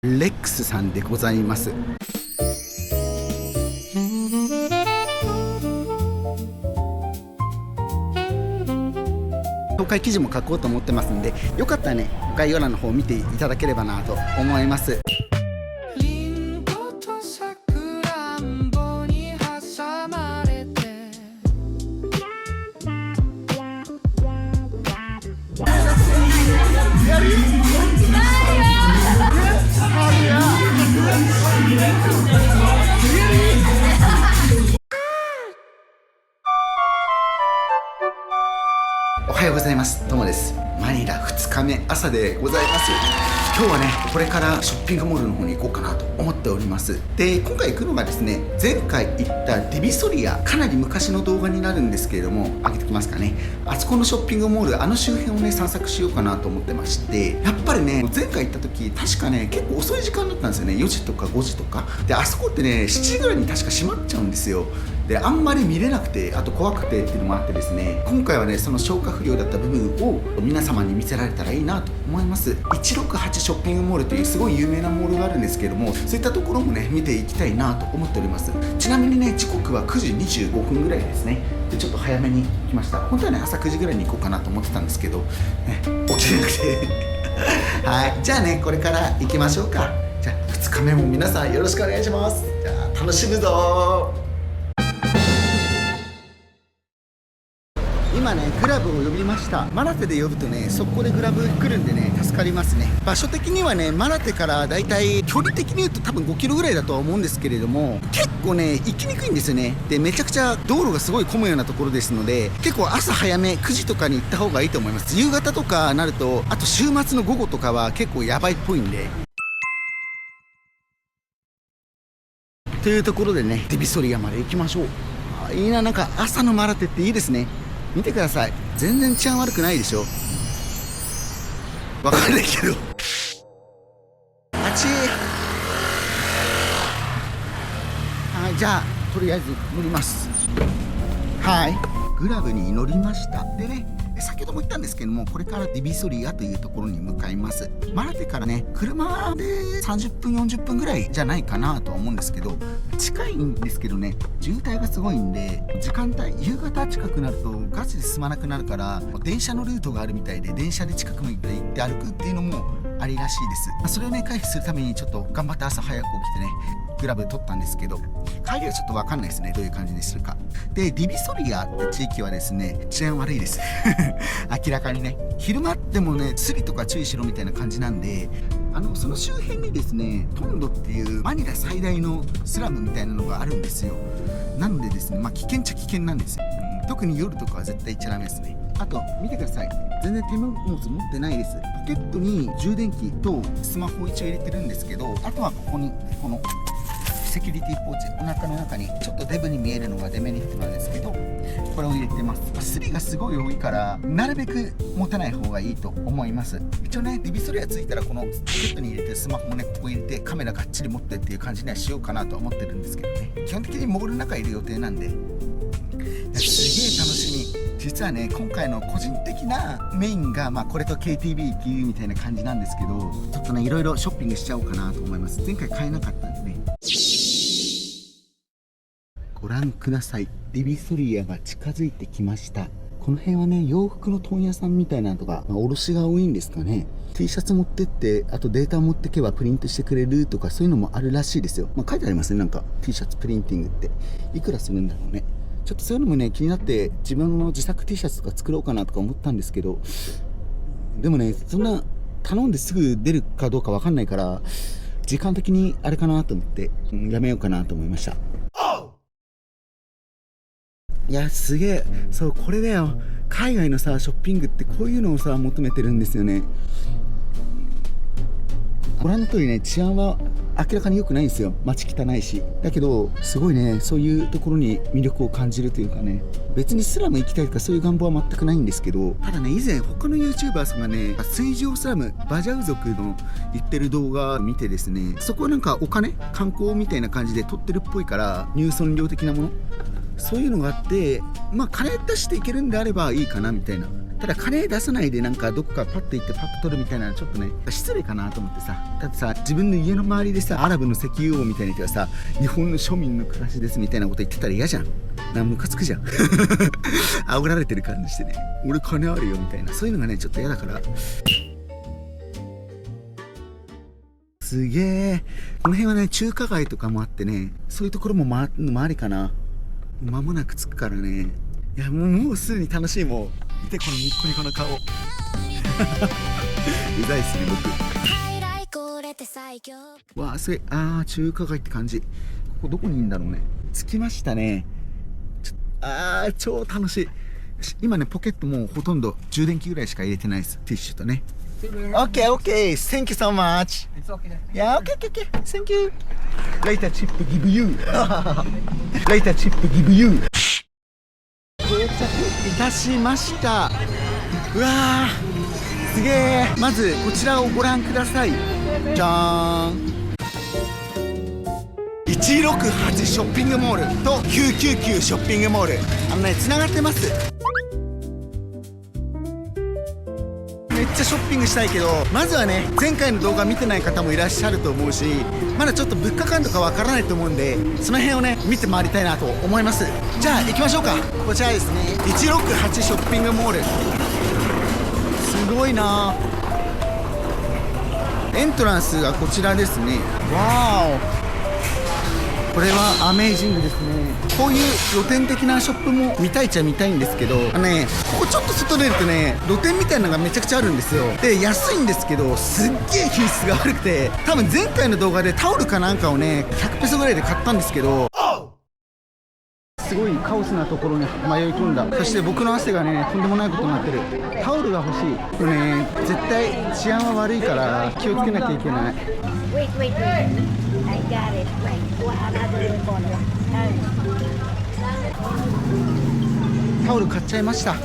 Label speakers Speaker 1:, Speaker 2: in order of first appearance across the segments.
Speaker 1: レックスさんでございます。紹介記事も書こうと思ってますんで、よかったらね概要欄の方を見ていただければなと思います。おはようございます。ともです。マニラ2日目朝でございます。今日はねこれからショッピングモールの方に行こうかなと思っております。で、今回行くのがですね、前回行ったディビソリア、かなり昔の動画になるんですけれども、上げてきますかね。あそこのショッピングモール、あの周辺をね散策しようかなと思ってまして、やっぱりね前回行った時確かね結構遅い時間だったんですよね。4時とか5時とかで、あそこってね7時ぐらいに確か閉まっちゃうんですよ。で、あんまり見れなくて、あと怖くてっていうのもあってですね、今回はねその消化不良だった部分を皆様に見せられたらいいなと思います。168ショッピングモールというすごい有名なモールがあるんですけども、そういったところもね見ていきたいなと思っております。ちなみにね時刻は9時25分ぐらいですね。で、ちょっと早めに来ました。本当はね朝9時ぐらいに行こうかなと思ってたんですけど、ね、起きれなくてはい、じゃあねこれから行きましょうか。じゃあ2日目も皆さんよろしくお願いします。じゃあ楽しむぞー。今ねグラブを呼びました。マラテで呼ぶとね速攻でグラブ来るんでね助かりますね。場所的にはねマラテからだいたい距離的に言うと多分5キロぐらいだとは思うんですけれども、結構ね行きにくいんですよね。で、めちゃくちゃ道路がすごい混むようなところですので、結構朝早め9時とかに行った方がいいと思います。夕方とかなると、あと週末の午後とかは結構やばいっぽいんで。というところでねディビソリアまで行きましょう。いいな、なんか朝のマラテっていいですね。見てください、全然治安悪くないでしょ。わかんないけどあちはい、じゃあとりあえず乗ります。はい、グラブに乗りました。でね、先ほども言ったんですけども、これからディビソリアというところに向かいます。マラテからね車で30分40分ぐらいじゃないかなとは思うんですけど、近いんですけどね渋滞がすごいんで、時間帯夕方近くなるとガチで進まなくなるから、電車のルートがあるみたいで電車で近くまで行って歩くっていうのもありらしいです。それをね回避するためにちょっと頑張って朝早く起きてねグラブ取ったんですけど、帰りはちょっと分かんないですね、どういう感じにするか。で、ディビソリアって地域はですね治安悪いです明らかにね。昼間でもねスリとか注意しろみたいな感じなんで、その周辺にですねトンドっていうマニラ最大のスラムみたいなのがあるんですよ。なのでですね、危険っちゃ危険なんですよ。特に夜とかは絶対行っちゃダメですね。あと見てください、全然手荷物持ってないです。ポケットに充電器とスマホを一応入れてるんですけど、あとはここにこのセキュリティポーチ、お腹の中にちょっとデブに見えるのがデメリットなんですけど、これを入れてます。スリがすごい多いからなるべく持たない方がいいと思います。一応ねディビソリアついたらこのポケットに入れてスマホもねここ入れてカメラがっちり持ってっていう感じにはしようかなと思ってるんですけどね。基本的にモールの中いる予定なんで、すげえ楽しみ。実はね今回の個人的なメインがこれと KTV っていうみたいな感じなんですけど、ちょっとねいろいろショッピングしちゃおうかなと思います。前回買えなかったんでね。ご覧ください、ディビソリアが近づいてきました。この辺はね洋服の問屋さんみたいなのとか、卸が多いんですかね。 T シャツ持ってって、あとデータ持ってけばプリントしてくれるとか、そういうのもあるらしいですよ。書いてありますね、なんか T シャツプリンティングっていくらするんだろうね。ちょっとそういうのもね気になって自分の自作 T シャツとか作ろうかなとか思ったんですけど、でもねそんな頼んですぐ出るかどうかわかんないから時間的にあれかなと思って、やめようかなと思いました。いやすげえ、そうこれだよ、海外のさショッピングってこういうのをさ求めてるんですよね。ご覧の通りね治安は明らかに良くないんですよ。街汚いし。だけどすごいねそういうところに魅力を感じるというかね、別にスラム行きたいとかそういう願望は全くないんですけど、ただね以前他の YouTuber さんがね水上スラムバジャウ族の言ってる動画を見てですね、そこはなんかお金観光みたいな感じで撮ってるっぽいから、入村料的なものそういうのがあって、金出していけるんであればいいかなみたいなただ金出さないでなんかどこかパッと行ってパッと取るみたいなのちょっとね失礼かなと思ってさ。だってさ、自分の家の周りでさ、アラブの石油王みたいな人がさ、日本の庶民の暮らしですみたいなこと言ってたら嫌じゃん。ムカつくじゃん。煽られてる感じしてね、俺金あるよみたいな、そういうのがねちょっと嫌だから。すげえ。この辺はね中華街とかもあってね、そういうところも回りかな。間もなく着くからね。いやもうすでに楽しい。もう見てこのニッコニコの顔。うざいっすね僕。わあすげえ。中華街って感じ。ここどこにいるんだろうね。着きましたね。超楽しい。今ねポケットもうほとんど充電器ぐらいしか入れてないです。ティッシュとね。Okay, okay. Thank you so much.
Speaker 2: It's okay.
Speaker 1: Yeah, okay, okay, okay. Thank you. Later chip give you. Later chip give you. 到着いたしました。うわー、すげえ。まずこちらをご覧ください。じゃーん。168ショッピングモールと999ショッピングモール、つながってます。めっちゃショッピングしたいけど、まずはね前回の動画見てない方もいらっしゃると思うし、まだちょっと物価感とかわからないと思うんで、その辺をね見て回りたいなと思います。じゃあ行きましょうか。こちらですね、168ショッピングモール。すごいな。エントランスがこちらですね。わーお、これはアメージングですね。こういう露店的なショップも見たいっちゃ見たいんですけど、ここちょっと外出るとね露店みたいなのがめちゃくちゃあるんですよ。で安いんですけど、すっげえ品質が悪くて、多分前回の動画でタオルかなんかをね100ペソぐらいで買ったんですけど、すごいカオスなところに迷い込んだ。そして僕の汗がねとんでもないことになってる。タオルが欲しい。これね絶対治安は悪いから気をつけなきゃいけない。
Speaker 3: Wait. I got it. Wait, another phone.
Speaker 1: タオル買っちゃいました。は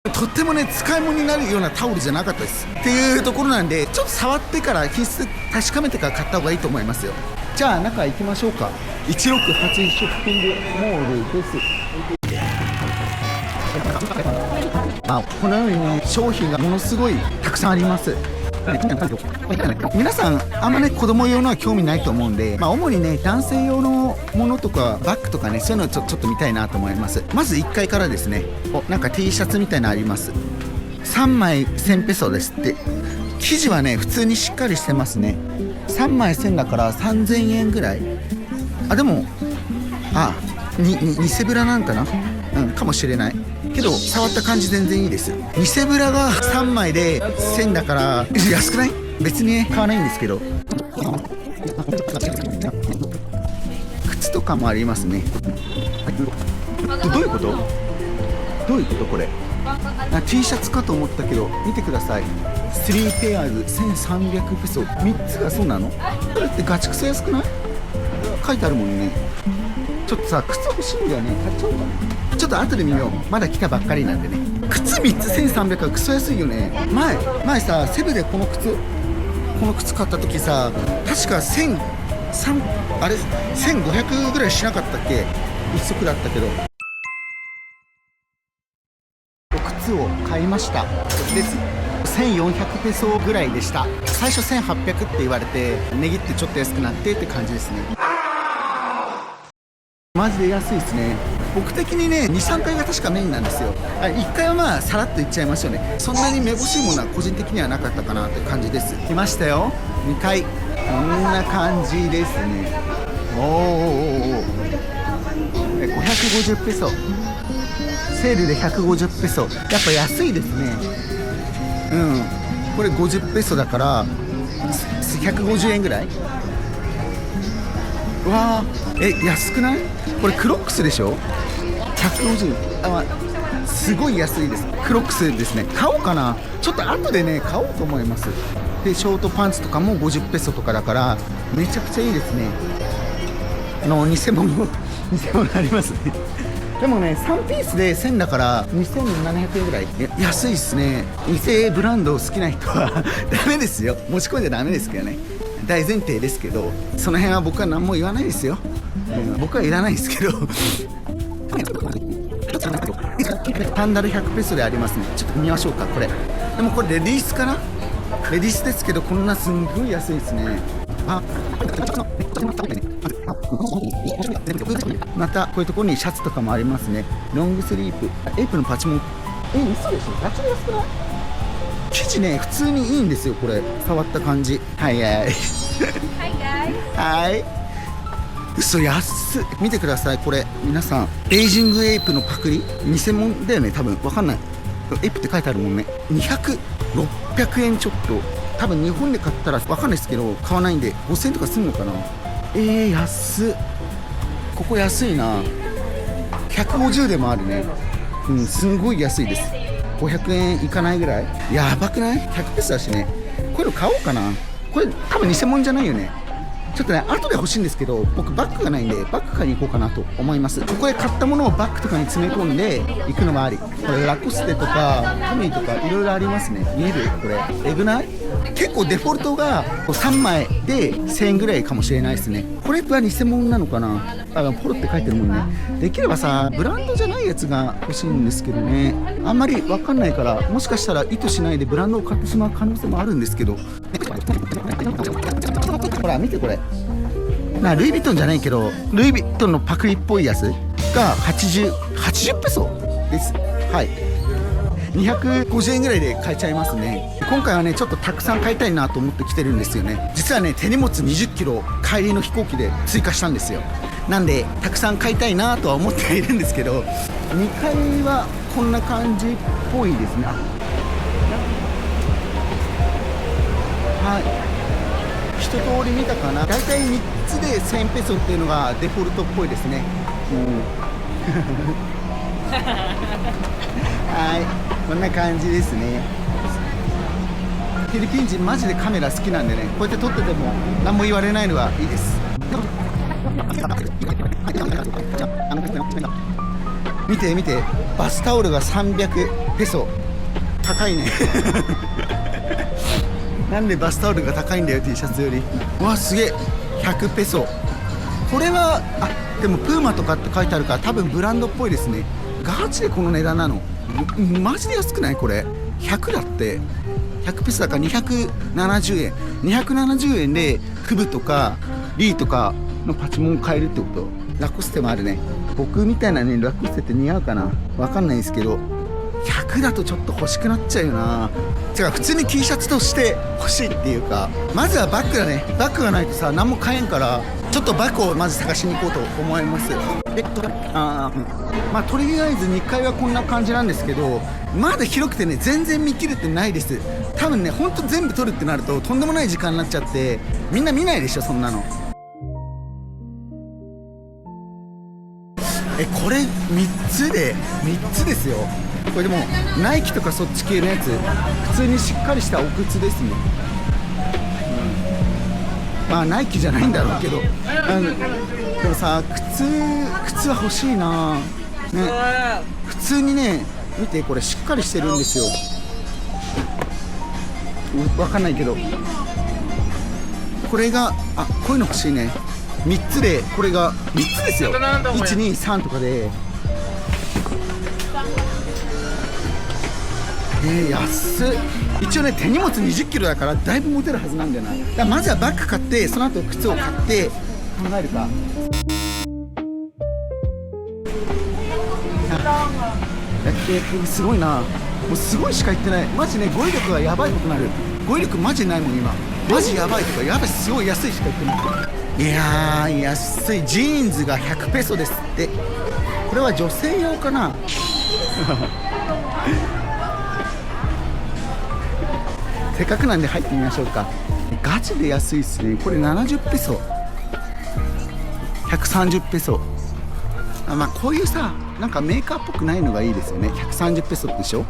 Speaker 1: い。とってもね使い物になるようなタオルじゃなかったですっていうところなんで、ちょっと触ってから品質確かめてから買った方がいいと思いますよ。じゃあ中行きましょうか。168ショッピングモールです。このようにね商品がものすごいたくさんあります。皆さんあんまね子供用のは興味ないと思うんで、主にね男性用のものとかバッグとかね、そういうのをちょっと見たいなと思います。まず1階からですね。なんか T シャツみたいなのあります。3枚1000ペソですって。生地はね普通にしっかりしてますね。3枚1000だから3000円ぐらい。でも偽ブラなんかな、かもしれないけど、触った感じ全然いいです。偽ブラが3枚で1000だから安くない？別にね買わないんですけど。靴とかもありますね。どういうことこれ。T シャツかと思ったけど、見てください。3ペアーズ1300ペソ。3つがそうなの？これってガチクソ安くない？書いてあるもんね。ちょっとさ、靴欲しいんだよね。買っちゃおうかな。ちょっと後で見よう。まだ来たばっかりなんでね。靴3つ1300はクソ安いよね。前さ、セブでこの靴買った時さ、確か1500ぐらいしなかったっけ？一足だったけど。靴を買いましたです。1400ペソぐらいでした。最初1800って言われて、値切ってちょっと安くなってって感じですね。マジで安いですね。僕的にね 2,3 階が確かメインなんですよ。1階はさらっといっちゃいますよね。そんなにめぼしいものは個人的にはなかったかなという感じです。来ましたよ。2階こんな感じですね。550ペソ、セールで150ペソ。やっぱ安いですね。これ50ペソだから150円ぐらい。うわー、安くない？これクロックスでしょ。150円。すごい安いです。クロックスですね。買おうかな。ちょっと後でね買おうと思います。でショートパンツとかも50ペソとかだからめちゃくちゃいいですね。偽物ありますね。でもね3ピースで1000だから2700円ぐらい。安いっすね。偽ブランド好きな人はダメですよ。持ち込んじゃダメですけどね。大前提ですけど、その辺は僕は何も言わないですよ。僕はいらないですけど単なる100ペソでありますね。ちょっと見ましょうか。これでもこれレディースかな。レディースですけどこんなすんごい安いですね。またこういうところにシャツとかもありますね。ロングスリープエイプのパチモン、嘘でしょ。パチモン安くない？生地ね普通にいいんですよ。これ触った感じ。はいはいはい、嘘安っ。見てくださいこれ。皆さんベイジングエイプのパクリ偽物だよね多分。わかんない。エイプって書いてあるもんね。200、600円ちょっと。多分日本で買ったらわかんないですけど買わないんで5000円とかすんのかな。安っ。ここ安いな。150でもあるね。すんごい安いです。500円いかないぐらい。やばくない？ 100 ペソだしね。こういうの買おうかな。これ多分偽物じゃないよね。ちょっとね後で欲しいんですけど僕バッグがないんでバッグ買いに行こうかなと思います。ここで買ったものをバッグとかに詰め込んで行くのもあり。これラコステとかトミーとかいろいろありますね。見える？これえぐない？結構デフォルトが3枚で1000円ぐらいかもしれないですね。これは偽物なのかな。ポロって書いてるもんね。できればさブランドじゃないやつが欲しいんですけどね。あんまり分かんないからもしかしたら意図しないでブランドを買ってしまう可能性もあるんですけど。ほら見てこれ。ルイ・ヴィトンじゃないけどルイ・ヴィトンのパクリっぽいやつが80ペソです。はい、250円ぐらいで買えちゃいますね。今回はねちょっとたくさん買いたいなと思って来てるんですよね。実はね手荷物20キロ帰りの飛行機で追加したんですよ。なんでたくさん買いたいなとは思っているんですけど2階はこんな感じっぽいですね。はい、一通り見たかな。だいたい3つで1000ペソっていうのがデフォルトっぽいですね。はい、こんな感じですね。フィリピン人マジでカメラ好きなんでねこうやって撮ってても何も言われないのはいいです。見て見てバスタオルが300ペソ高いね。なんでバスタオルが高いんだよ T シャツより。うわすげえ100ペソ。これはでもプーマとかって書いてあるから多分ブランドっぽいですね。ガチでこの値段なのマジで安くない？これ100だって100ペソだから270円270円でクブとかリーとかのパチモン買えるってこと。ラコステもあるね。僕みたいなねラコステって似合うかなわかんないですけど100だとちょっと欲しくなっちゃうよな。違う普通に T シャツとして欲しいっていうかまずはバッグだね。バッグがないとさ何も買えんからちょっとバッグをまず探しに行こうと思います。まあとりあえず2階はこんな感じなんですけどまだ広くてね全然見切れてないです。多分ねほんと全部撮るってなるととんでもない時間になっちゃってみんな見ないでしょそんなの。これ3つですよ。これでもナイキとかそっち系のやつ普通にしっかりしたお靴ですね。まあナイキじゃないんだろうけどでもさ靴は欲しいなね。普通にね見てこれしっかりしてるんですよ。わかんないけどこれがこういうの欲しいね。3つでこれが3つですよ。123とかで安っ。一応ね手荷物20キロだからだいぶ持てるはずなんだよな。だからまずはバッグ買ってその後靴を買って考えるか。すごいな。もうすごいしか言ってない。マジね語彙力がやばいことになる。語彙力マジないもん今。マジやばいとかやばいすごい安いしか言ってない。いやー安い。ジーンズが100ペソですって。これは女性用かな。せっかくなんで入ってみましょうか。ガチで安いっすね。これ70ペソ130ペソ。まあこういうさなんかメーカーっぽくないのがいいですよね。130ペソでしょ。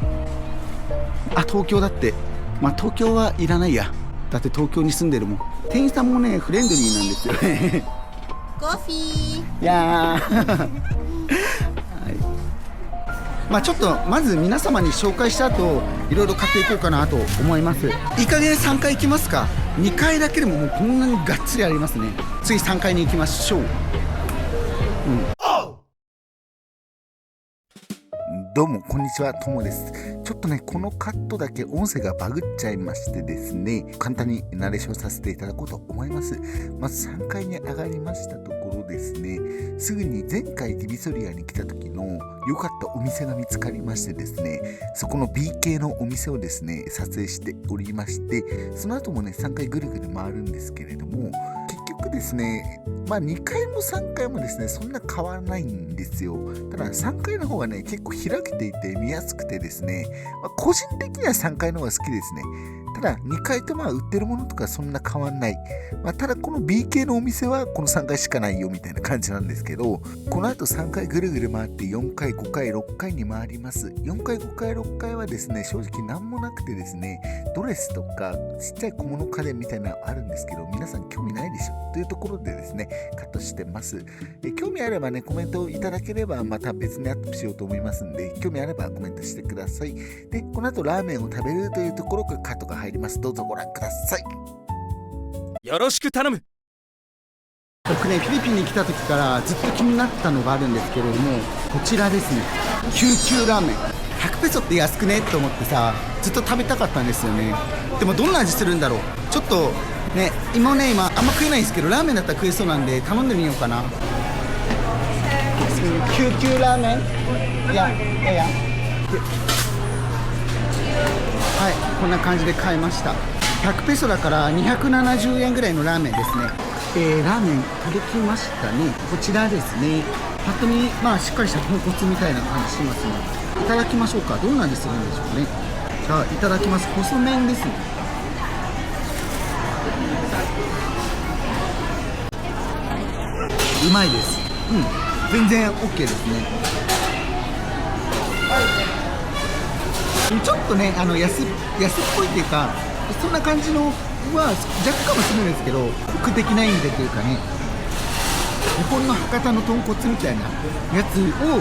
Speaker 1: 東京だって。まあ東京はいらないや。だって東京に住んでるもん。店員さんもねフレンドリーなんですよね。
Speaker 3: コーヒー。
Speaker 1: いやーまあちょっとまず皆様に紹介した後いろいろ買っていこうかなと思います。いい加減3階行きますか。2階だけでももうこんなにがっつりありますね。次3階に行きましょう。どうもこんにちは、ともです。ちょっとね、このカットだけ音声がバグっちゃいましてですね、簡単にナレーションさせていただこうと思います。まず3階に上がりましたところですね、すぐに前回ディビソリアに来た時の良かったお店が見つかりましてですね、そこの B 系のお店をですね、撮影しておりまして、その後もね、3回ぐるぐる回るんですけれども、結局ですね、2階も3階もですね、そんな変わらないんですよ。ただ3階の方がね、結構開けていて見やすくてですね、個人的には3階の方が好きですね。ただ2階と売ってるものとかそんな変わんない。ただこの B 系のお店はこの3階しかないよみたいな感じなんですけど、この後3階ぐるぐる回って4階、5階、6階に回ります。4階、5階、6階はですね、正直なんもなくてですね、ドレスとかちっちゃい小物家電みたいなのあるんですけど、皆さん興味ないでしょというところでですね、カットしてます。興味あればね、コメントをいただければまた別にアップしようと思いますんで、興味あればコメントしてください。で、この後ラーメンを食べるというところからカットが入ります。どうぞご覧ください。
Speaker 2: よろしく頼む。
Speaker 1: 僕ね、フィリピンに来た時からずっと気になったのがあるんですけれども、こちらですね、救急ラーメン100ペソって安くねと思ってさ、ずっと食べたかったんですよね。でもどんな味するんだろう。ちょっとね、今あんま食えないんですけど、ラーメンだったら食えそうなんで頼んでみようかな。救急ラーメン、いやはい、こんな感じで買いました。100ペソだから270円ぐらいのラーメンですね。ラーメン食べきましたね。こちらですね、ぱっと見しっかりした豚骨みたいな感じしますね。いただきましょうか。どんな味するんでしょうね。じゃあいただきます。細麺ですね。うまいです。全然 OK ですね。ちょっとね、安っぽいっていうか、そんな感じのは若干もするんですけど、コク的な意味でというかね、日本の博多の豚骨みたいなやつを、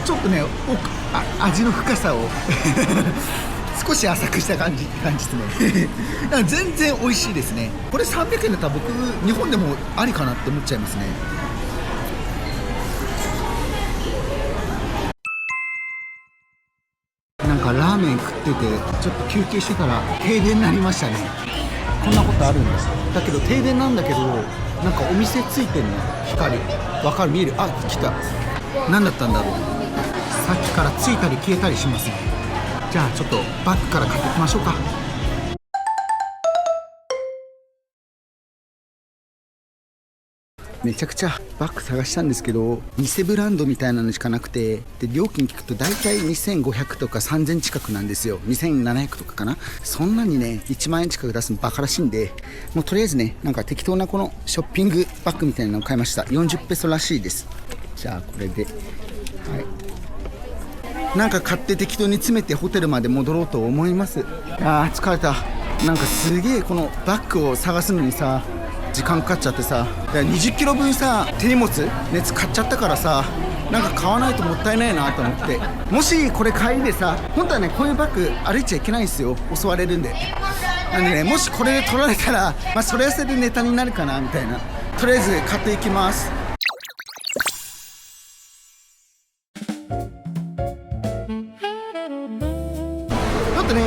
Speaker 1: ちょっとね、味の深さを少し浅くした感じですね。だから全然美味しいですね。これ300円だったら僕日本でもありかなって思っちゃいますね。なんかラーメン食っててちょっと休憩してたら停電になりましたね。こんなことあるんです。だけど停電なんだけど、なんかお店ついてるの、光わかる、見える。あ、来た。何だったんだろう。さっきからついたり消えたりしますね。じゃあちょっとバッグから買っていきましょうか。めちゃくちゃバッグ探したんですけど、偽ブランドみたいなのしかなくて、で料金聞くと大体2500とか3000近くなんですよ。2700とかかな。そんなにね1万円近く出すのバカらしいんで、もうとりあえずね、なんか適当なこのショッピングバッグみたいなのを買いました。40ペソらしいです。じゃあこれで、はい、なんか買って適当に詰めてホテルまで戻ろうと思います。疲れた。なんかすげえこのバッグを探すのにさ、時間かかっちゃってさ、20キロ分さ手荷物熱買っちゃったからさ、なんか買わないともったいないなと思って。もしこれ帰りでさ、本当はねこういうバッグ歩いちゃいけないんですよ、襲われるんで。なんでね、もしこれで取られたら、それはそれでネタになるかなみたいな。とりあえず買っていきます。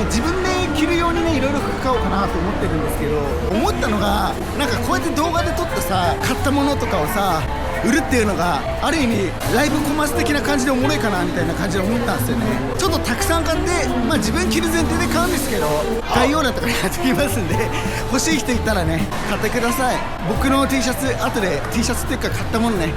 Speaker 1: 自分で着るようにね、いろいろ服買おうかなと思ってるんですけど、思ったのが、なんかこうやって動画で撮ってさ、買ったものとかをさ売るっていうのがある意味ライブコマース的な感じでおもろいかなみたいな感じで思ったんですよね。ちょっとたくさん買って、自分着る前提で買うんですけど、概要欄とかに貼ってきますんで、欲しい人いたらね買ってください。僕の T シャツ、後で T シャツっていうか買ったものね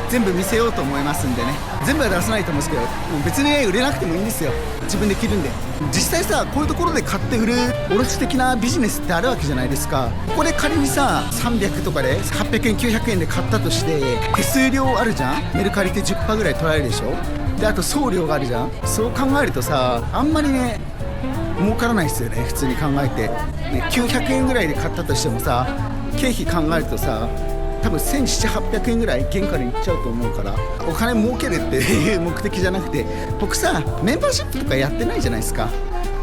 Speaker 1: 全部見せようと思いますんでね。全部は出さないと思うんですけど、もう別に売れなくてもいいんですよ、自分で着るんで。実際さ、こういうところで買って売る卸的なビジネスってあるわけじゃないですか。ここで仮にさ300とかで800円900円で買ったとして、手数料あるじゃん。メルカリって 10% ぐらい取られるでしょ。であと送料があるじゃん。そう考えるとさ、あんまりね儲からないですよね、普通に考えて、900円ぐらいで買ったとしてもさ、経費考えるとさ、多分1700、800円ぐらい原価でいっちゃうと思うから、お金儲けるっていう目的じゃなくて、僕さメンバーシップとかやってないじゃないですか。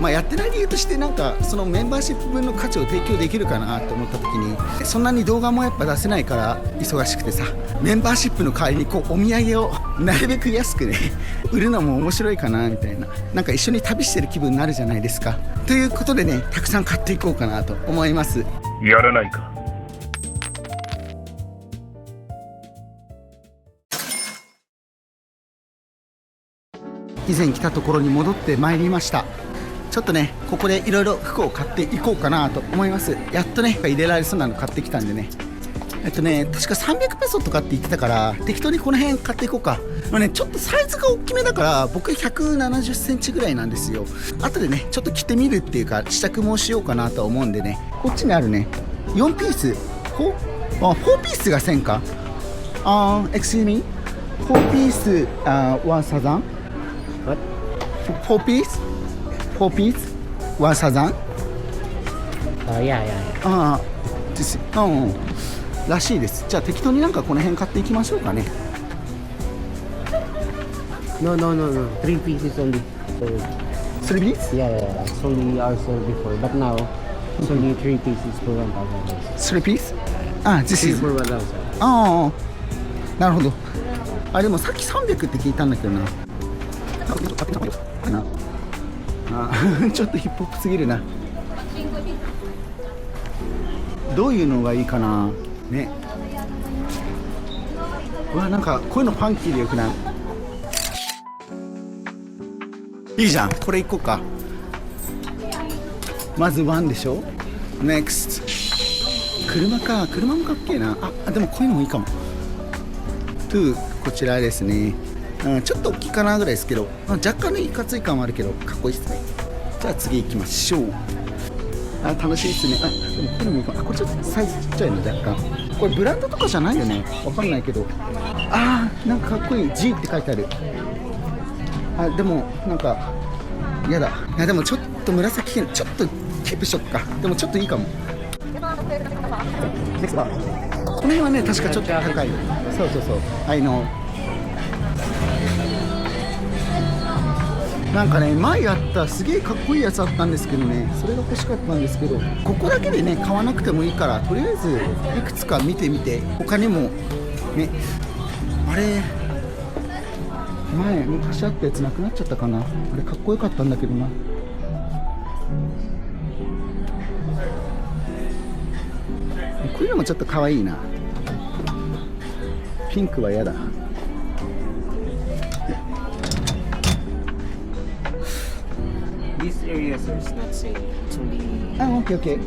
Speaker 1: まあ、やってない理由としてなんかそのメンバーシップ分の価値を提供できるかなと思った時に、そんなに動画もやっぱ出せないから忙しくてさ、メンバーシップの代わりにこうお土産をなるべく安くね売るのも面白いかなみたいな、なんか一緒に旅してる気分になるじゃないですか。ということでね、たくさん買っていこうかなと思います。
Speaker 2: やらないか。
Speaker 1: 以前来たところに戻ってまいりました。ちょっとねここでいろいろ服を買っていこうかなと思います。やっとね入れられそうなの買ってきたんでね、確か300ペソとかって言ってたから適当にこの辺買っていこうか。まあね、ちょっとサイズが大きめだから僕170センチぐらいなんですよ。後でねちょっと着てみるっていうか試着もしようかなと思うんでね、こっちにあるね4ピース4ピースが1000か。excuse me, 4ピース1サザン What? 4ピース1サザン
Speaker 3: yeah.
Speaker 1: ですらしいです。じゃあ適当になんかこの辺買っていきましょうかね。
Speaker 3: No. 3 pieces only. So,
Speaker 1: 3ピース
Speaker 3: yeah. It's only ours before, but now it's only 3 pieces for 1,000.
Speaker 1: 3ピースthis
Speaker 3: Three
Speaker 1: is
Speaker 3: for 1,000.
Speaker 1: なるほど。でもさっき300って聞いたんだけどな。ちょっとヒップホップすぎるな。どういうのがいいかなね。うわ、なんかこういうのファンキーでよくない？いいじゃん、これいこうか。まず1でしょ。 NEXT 車か。車もかっけえな。でもこういうのもいいかも。2こちらですね。ちょっと大きいかなぐらいですけど、若干ねいかつい感はあるけどかっこいいですね。じゃあ次行きましょう。楽しいですね。でもこれもいいか。これちょっとサイズちっちゃいの若干。これブランドとかじゃないよね。わかんないけど。なんかかっこいい。G って書いてある。でもなんかやだ。でもちょっと紫系ちょっとキープしとくか。でもちょっといいかも。この辺はね確かちょっと高い。そう。なんかね前やったすげえかっこいいやつあったんですけどね、それが欲しかったんですけど、ここだけでね買わなくてもいいから、とりあえずいくつか見てみて、他にもね、あれ前昔あったやつなくなっちゃったかな。あれかっこよかったんだけどな。こういうのもちょっと可愛いな。ピンクは嫌だな。
Speaker 3: This area is not safe. It's only.
Speaker 1: OK。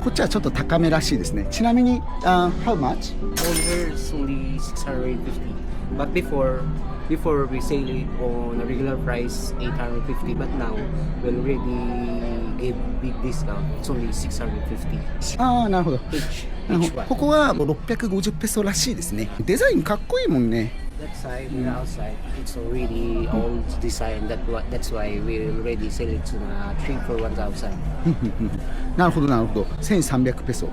Speaker 1: こっちはちょっと高めらしいですね。ちなみに、how much?
Speaker 3: Over is only 650. But before we sell it on a regular price 850. But now we already gave big discount. It's only 650.
Speaker 1: なるほど。
Speaker 3: Each
Speaker 1: こ
Speaker 3: one.
Speaker 1: こは650ペソらしいですね。デザインかっこいいもんね。
Speaker 3: That side and outside, it's already old design. That's why we already sell it to 3 for 1,000.
Speaker 1: なるほど。1300ペソ。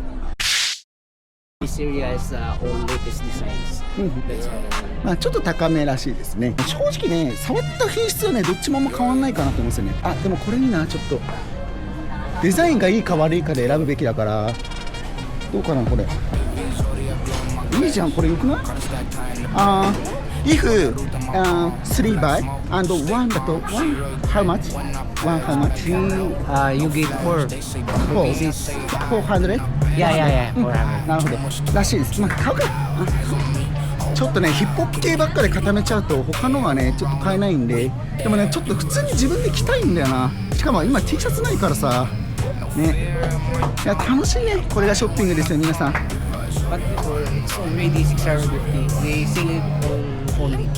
Speaker 3: This area is all latest designs. That's all.
Speaker 1: ちょっと高めらしいですね。正直ね、触った品質はねどっちもあんま変わんないかなと思うんですよね。でもこれいいな。ちょっとデザインがいいか悪いかで選ぶべきだから、どうかなこれ。いいじゃん、これよくない？if 3 buy and 1だと how much? 1 how much?
Speaker 3: You get 4 pieces.
Speaker 1: 400?
Speaker 3: Yeah. 400.
Speaker 1: なるほどらしいです。買うか。ちょっとねヒップホップ系ばっかで固めちゃうと他のがねちょっと買えないんで、でもねちょっと普通に自分で着たいんだよな。しかも今 T シャツないからさね。いや楽しいね。これがショッピングですよ皆さん。
Speaker 3: But before, it's already 650. They sell it only.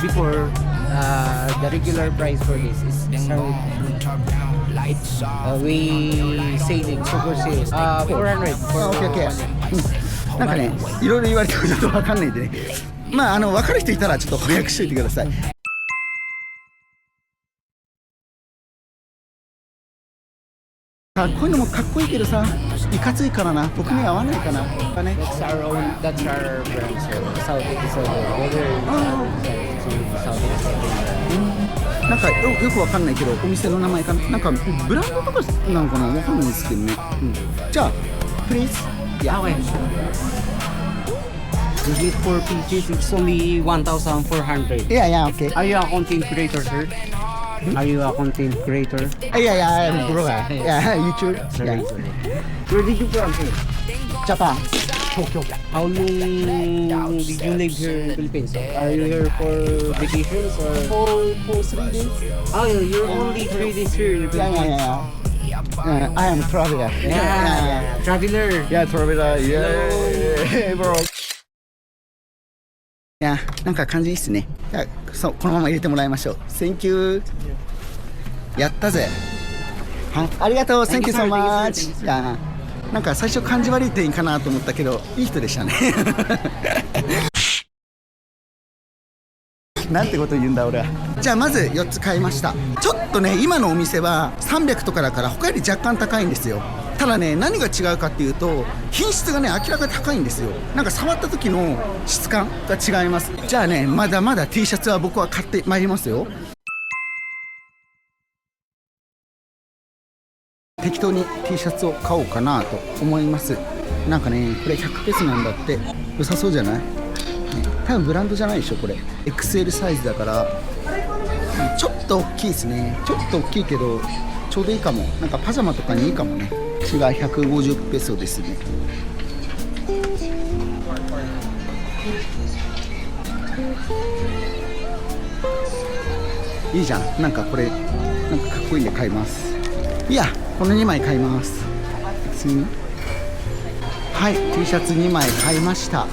Speaker 3: Before, the regular price for this is 650. We sell it super sale. 400 for
Speaker 1: オッケーオッケー。なんかねいろいろ言われてもちょっと分かんないんでね。分かる人いたらちょっと翻訳しといてください。こういうのもかっこいいけどさ、いかついからな、僕に合わないかな。ね、
Speaker 3: That's our brand, so South is over. Whether it's South is over.
Speaker 1: なんかよくわかんないけどお店の名前かな、なんかブランドとかなのかな、わかんないですけどね、じゃあplease
Speaker 3: Yeah, okay. This is for pieces. It's only 1,400.
Speaker 1: yeah okay
Speaker 3: Are you a content creator, sir? Are you a content creator?
Speaker 1: yeah I'm blogger yeah YouTube
Speaker 3: Sorry,
Speaker 1: yeah
Speaker 3: sorry. Where did you from, sir?
Speaker 1: Japan Tokyo
Speaker 3: How long did you live here in Philippines? Are you here for vacations or?
Speaker 1: for 3 days
Speaker 3: Oh, you're only 3 days here in the Philippines.
Speaker 1: I am traveler
Speaker 3: Yeah, traveler.
Speaker 1: Yeah, traveler. Yeah, bro. いや、なんか感じいいっすね。いや、そう、このまま入れてもらいましょう。Thank you. やったぜ。はい、ありがとう。Thank you so much. いや、なんか最初感じ悪い店員かなと思ったけど、いい人でしたね。なんてこと言うんだ俺は。じゃあまず4つ買いました。ちょっとね、今のお店は300とかだから他より若干高いんですよ。ただね、何が違うかっていうと品質がね明らかに高いんですよ。なんか触った時の質感が違います。じゃあね、まだまだ T シャツは僕は買ってまいりますよ。適当に T シャツを買おうかなと思います。なんかね、これ100ペソなんだって。良さそうじゃない？多分ブランドじゃないでしょこれ。 XL サイズだからちょっと大きいですね。ちょっと大きいけどちょうどいいかも。なんかパジャマとかにいいかもね。違う150ペソですね。いいじゃん。なんかこれなんかかっこいいんで買います。いや、この2枚買います。次にはい、 T シャツ2枚買いました。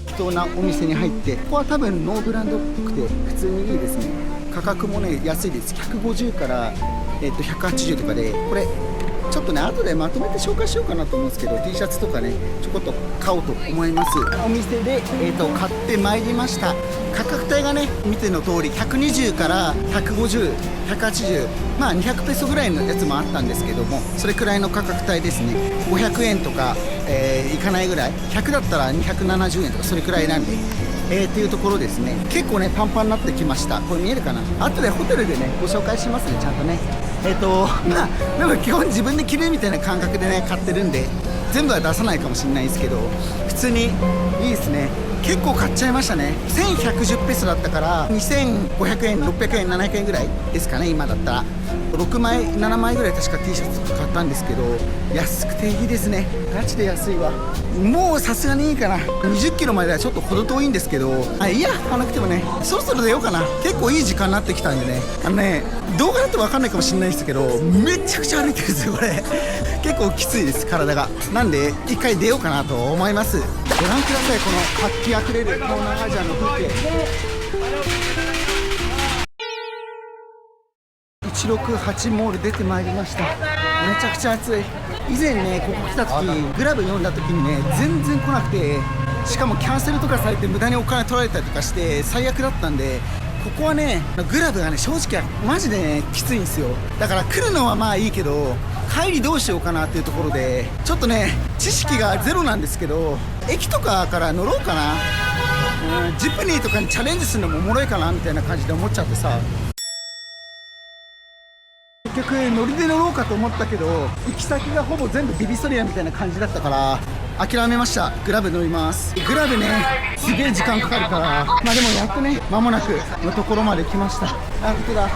Speaker 1: 適当なお店に入って、ここは多分ノーブランドっぽくて普通にいいですね。価格もね安いです。150から180とかで、これちょっとね後でまとめて紹介しようかなと思うんですけど、 T シャツとかねちょこっと買おうと思います。お店で、買ってまいりました。価格帯がね見ての通り120から150、180、まあ200ペソぐらいのやつもあったんですけども、それくらいの価格帯ですね。500円とか、いかないぐらい、100だったら270円とかそれくらいなんで、っていうところですね。結構ねパンパンになってきました。これ見えるかな。後でホテルでねご紹介しますね、ちゃんとね。まあでも基本自分で着るみたいな感覚でね買ってるんで、全部は出さないかもしれないですけど、普通にいいですね。結構買っちゃいましたね。1110ペソだったから2500円、600円、700円ぐらいですかね今だったら。6枚7枚ぐらい確か T シャツとか買ったんですけど、安くていいですね。ガチで安いわ。もうさすがにいいかな。20キロまではちょっと程遠いんですけど、いや買わなくてもね、そろそろ出ようかな。結構いい時間になってきたんでね、動画だと分かんないかもしれないですけど、めちゃくちゃ歩いてるんですよこれ。結構きついです、体が。なんで一回出ようかなと思います。ご覧ください、この活気あふれる東南アジアの風景。168モール出てまいりました。めちゃくちゃ暑い。以前ねここ来た時グラブ読んだ時にね全然来なくて、しかもキャンセルとかされて無駄にお金取られたりとかして最悪だったんで、ここはねグラブがね正直マジでねきついんですよ。だから来るのはまあいいけど帰りどうしようかなっていうところで、ちょっとね知識がゼロなんですけど、駅とかから乗ろうかな、ジプニーとかにチャレンジするのもおもろいかなみたいな感じで思っちゃってさ、結局乗りで乗ろうかと思ったけど行き先がほぼ全部ビビソリアみたいな感じだったから諦めました。グラブ乗ります。グラブねすげえ時間かかるから、まあでもやっとね間もなくのところまで来ました。本当だ、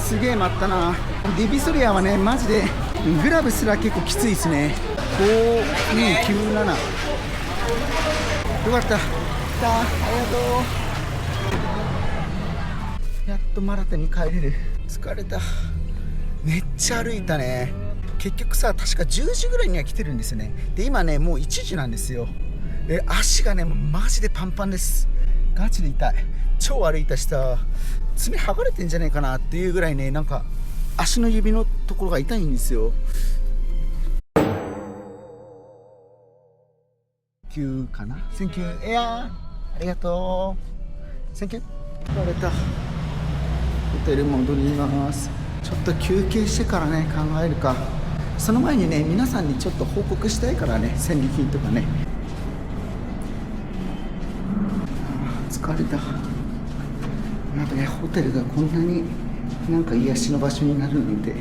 Speaker 1: すげえ待ったな。ビビソリアはねマジでグラブすら結構きついですね。5297、よかった、来た、ありがとう。やっとマラテに帰れる。疲れた。めっちゃ歩いたね。結局さ確か10時ぐらいには来てるんですよね。で今ねもう1時なんですよ。で足がねもうマジでパンパンです。ガチで痛い。超歩いたしさ、爪剥がれてんじゃねえかなっていうぐらいね、なんか足の指のところが痛いんですよ。9かな。センキュー。いやーありがとう。センキュー。疲れた。ホテル戻ります。ちょっと休憩してからね考えるか。その前にね皆さんにちょっと報告したいからね、戦利品とかね。疲れた。なんかねホテルがこんなになんか癒しの場所になるなんて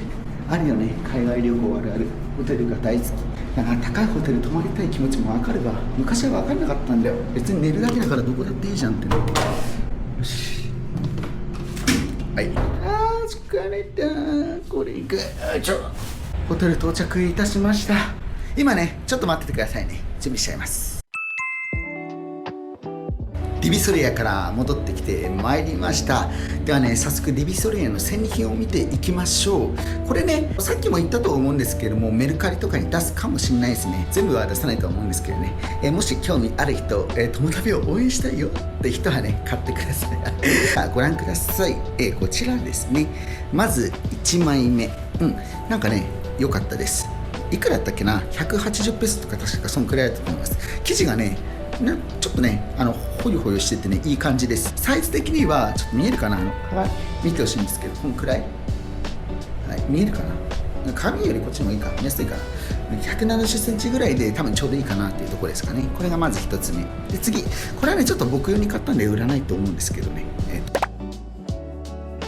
Speaker 1: あるよね。海外旅行あるある。ホテルが大好き。だから高いホテル泊まりたい気持ちも分かるわ。昔は分かんなかったんだよ。別に寝るだけだからどこだっていいじゃんってね。よし、はい。疲れた。これがホテル到着いたしました。今ね、ちょっと待っててくださいね。準備しちゃいます。ディビソリアから戻ってきてまいりました。ではね、早速ディビソリアの戦利品を見ていきましょう。これね、さっきも言ったと思うんですけども、メルカリとかに出すかもしれないですね。全部は出さないと思うんですけどね。もし興味ある人、友旅を応援したいよって人はね、買ってください。ご覧ください。こちらですね。まず1枚目。なんかね、良かったです。いくらだったっけな、180ペソとか確かそんくらいだったと思います。生地がね、ちょっとね、ホヨホヨしててね、いい感じです。サイズ的にはちょっと見えるかな、見てほしいんですけど、このくらい、はい、見えるかな。紙よりこっちもいいか、見やすいかな。170センチぐらいで多分ちょうどいいかなっていうところですかね。これがまず1つ目で、次これはね、ちょっと僕用に買ったんで売らないと思うんですけどね。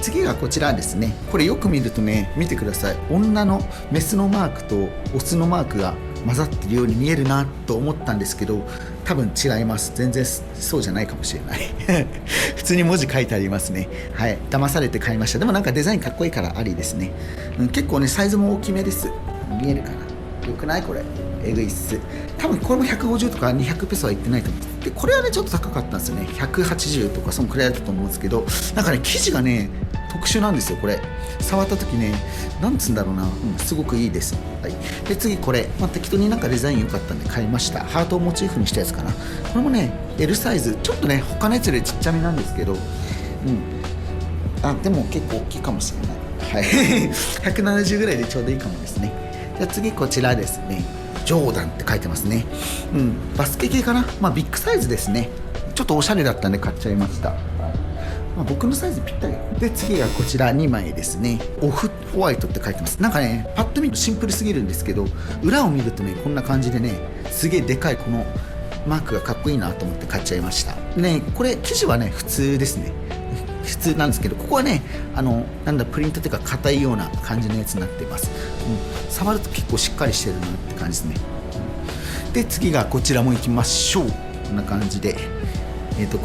Speaker 1: 次がこちらですね。これよく見るとね、見てください。女のメスのマークとオスのマークが混ざってるように見えるなと思ったんですけど、多分違います。全然そうじゃないかもしれない普通に文字書いてありますね。はい、騙されて買いました。でもなんかデザインかっこいいからありですね。結構ね、サイズも大きめです。見えるかな。よくない？これえぐいっす。多分これも150とか200ペソはいってないと思うんです。でこれはね、ちょっと高かったんですよね。180とかそのくらいだったと思うんですけど、なんかね、生地がね特殊なんですよ。これ触った時ね、なんつうんだろうな、すごくいいです。はい、で次これ、適当になんかデザイン良かったんで買いました。ハートをモチーフにしたやつかな。これもね L サイズ、ちょっとね他のやつよりちっちゃめなんですけど、でも結構大きいかもしれない。はい170ぐらいでちょうどいいかもですね。じゃあ次こちらですね。ジョーダンって書いてますね。バスケ系かな。ビッグサイズですね。ちょっとおしゃれだったんで買っちゃいました。僕のサイズぴったりで、次がこちら2枚ですね。オフホワイトって書いてます。なんかね、パッと見るとシンプルすぎるんですけど、裏を見るとね、こんな感じでね、すげえでかいこのマークがかっこいいなと思って買っちゃいましたね。これ生地はね普通ですね。普通なんですけど、ここはね、プリントっていうか硬いような感じのやつになっています。触ると結構しっかりしてるなって感じですね。で次がこちらも行きましょう。こんな感じで、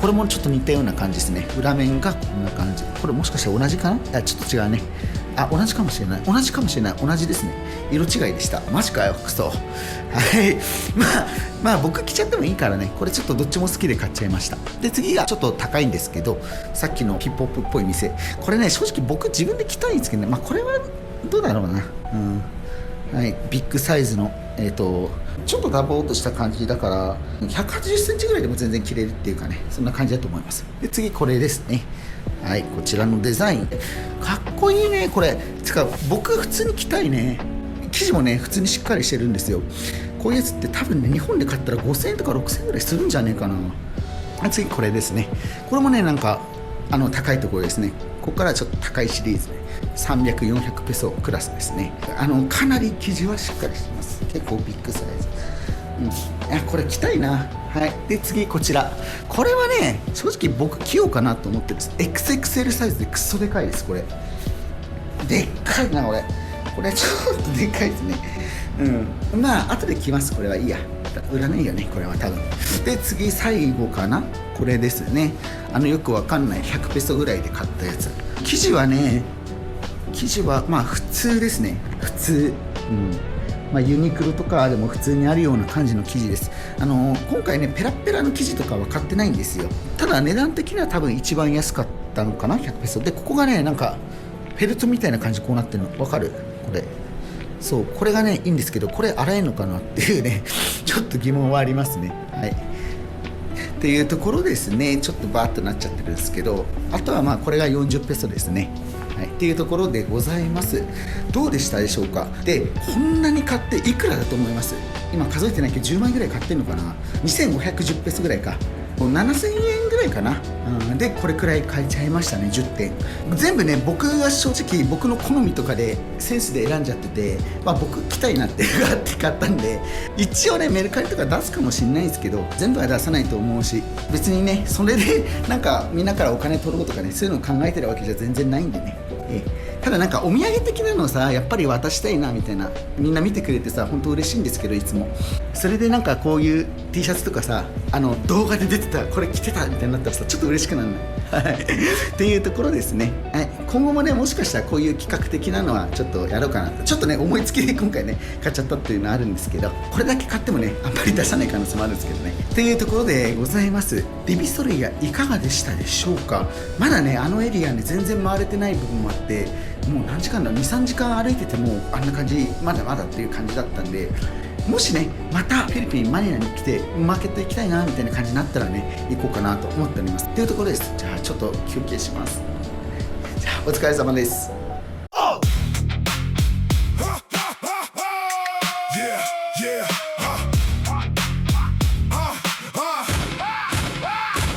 Speaker 1: これもちょっと似たような感じですね。裏面がこんな感じ。これもしかして同じかな。いや、ちょっと違うね。同じかもしれない。同じですね。色違いでした。マジかよ、クソ。はい。僕着ちゃってもいいからね。これちょっとどっちも好きで買っちゃいました。で次がちょっと高いんですけど、さっきのヒップホップっぽい店、これね、正直僕自分で着たいんですけどね、これはどうだろうな。はい、ビッグサイズのちょっとダボーっとした感じだから180センチぐらいでも全然着れるっていうかね、そんな感じだと思います。で次これですね。はい、こちらのデザインかっこいいね。これつか僕普通に着たいね。生地もね普通にしっかりしてるんですよ。こういうやつって多分ね、日本で買ったら5000円とか6000円ぐらいするんじゃねえかな。次これですね。これもね、なんか高いところですね。ここからちょっと高いシリーズね。300、400ペソクラスですね。かなり生地はしっかりしてます。結構ビッグサイズ。これ着たいな。はい。で次こちら。これはね、正直僕着ようかなと思ってるんです。XXL サイズでクソでかいです。これでっかいな。これちょっとでかいですね。後で着ます。これはいいや。売らないよね、これは多分。で次最後かな。これですね。よくわかんない100ペソぐらいで買ったやつ。生地は普通ですね。普通。ユニクロとかでも普通にあるような感じの生地です。今回ね、ペラッペラの生地とかは買ってないんですよ。ただ値段的には多分一番安かったのかな、100ペソで。ここがね、なんかフェルトみたいな感じ、こうなってるのわかる？これそう、これがねいいんですけど、これ洗えるのかなっていうねちょっと疑問はありますね。はい、っていうところですね。ちょっとバーッとなっちゃってるんですけど、あとはこれが40ペソですね。はい、っていうところでございます。どうでしたでしょうか。でこんなに買っていくらだと思います？今数えてないけど10万円ぐらい買ってるのかな。2510ペソぐらいか。7000円ぐらいかな、でこれくらい買えちゃいましたね。10点全部ね、僕が正直僕の好みとかでセンスで選んじゃってて、僕着たいなっていうのがあって買ったんで、一応ねメルカリとか出すかもしれないんですけど、全部は出さないと思うし、別にねそれでなんかみんなからお金取ろうとかね、そういうのを考えてるわけじゃ全然ないんでね。ただなんかお土産的なのをさ、やっぱり渡したいなみたいな、みんな見てくれてさ本当嬉しいんですけど、いつもそれでなんかこういう T シャツとかさ、動画で出てたこれ着てたみたいになったらさ、ちょっと嬉しくなるのっていうところですね。今後もねもしかしたらこういう企画的なのはちょっとやろうかなと、ちょっとね思いつきで今回ね買っちゃったっていうのはあるんですけど、これだけ買ってもねあんまり出さない可能性もあるんですけどね。っていうところでございます。デビソレイヤいかがでしたでしょうか。まだねエリアね全然回れてない部分もあって、もう何時間だ、 2,3 時間歩いててもあんな感じ、まだまだっていう感じだったんで、もしねまたフィリピンマニラに来てマーケット行きたいなみたいな感じになったらね行こうかなと思っておりますっていうところです。じゃあちょっと休憩します。じゃあお疲れ様です。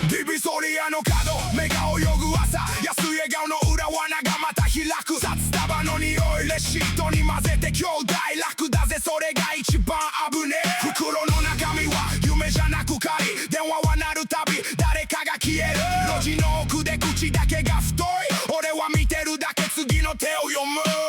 Speaker 4: ディビソリアの角、目が泳ぐ朝、安い笑顔の裏罠がまた開く。札束の匂いレシートに混ぜて兄弟楽だぜ、それが一番危ねえ。袋の中身は夢じゃなく借り、電話は鳴るたび誰かが消える。路地の奥で口だけが太い、俺は見てるだけ、次の手を読む。